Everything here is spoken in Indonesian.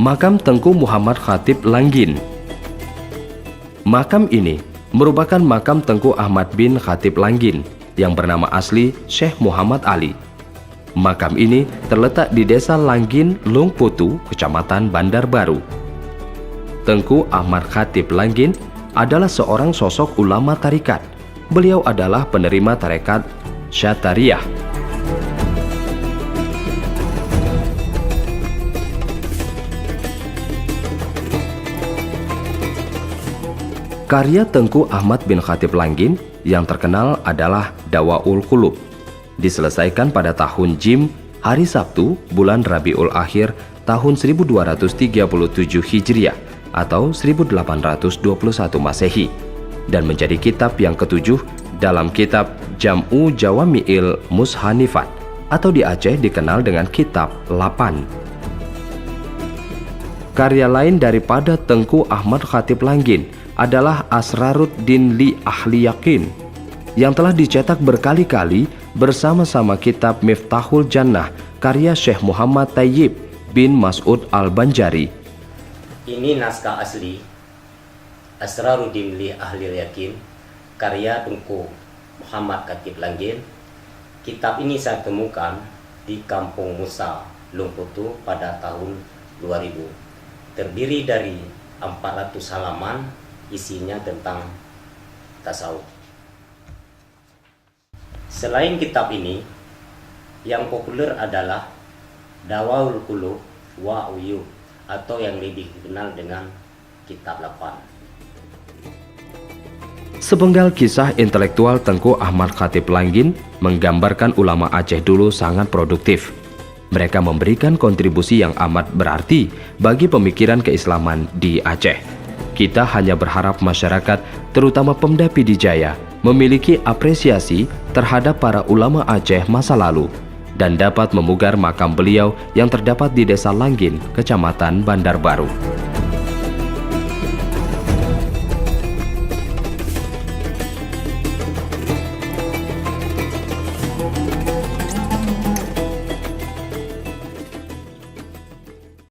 Makam Tengku Muhammad Khatib Langgin. Makam ini merupakan makam Tengku Ahmad bin Khatib Langgin yang bernama asli Syekh Muhammad Ali. Makam ini terletak di Desa Langgin, Lungputu, Kecamatan Bandar Baru. Tengku Ahmad Khatib Langgin adalah seorang sosok ulama tarikat. Beliau adalah penerima tarekat Syatariyah. Karya Tengku Ahmad bin Khatib Langgin yang terkenal adalah Dawaul Qulub. Diselesaikan pada tahun Jim, hari Sabtu, bulan Rabiul Akhir, tahun 1237 Hijriah atau 1821 Masehi, dan menjadi kitab yang ketujuh dalam kitab Jam'u Jawami'il Mushanifat atau di Aceh dikenal dengan Kitab Lapan. Karya lain daripada Tengku Ahmad Khatib Langgin adalah Asraruddin li Ahli Yakin yang telah dicetak berkali-kali bersama-sama kitab Miftahul Jannah karya Syekh Muhammad Thayyib bin Mas'ud Al-Banjari. Ini naskah asli Asraruddin li Ahli Yakin karya Tengku Muhammad Khatib Langgin. Kitab ini saya temukan di Kampung Musa, Lungputu pada tahun 2000. Terdiri dari 400 halaman, isinya tentang tasawuf. Selain kitab ini, yang populer adalah Dawaul Qulub wa Uyub atau yang lebih dikenal dengan Kitab Lapan. Sepenggal kisah intelektual Tengku Ahmad Khatib Langgin menggambarkan ulama Aceh dulu sangat produktif. Mereka memberikan kontribusi yang amat berarti bagi pemikiran keislaman di Aceh. Kita hanya berharap masyarakat, terutama Pemda Pidijaya, memiliki apresiasi terhadap para ulama Aceh masa lalu dan dapat memugar makam beliau yang terdapat di Desa Langgin, Kecamatan Bandar Baru.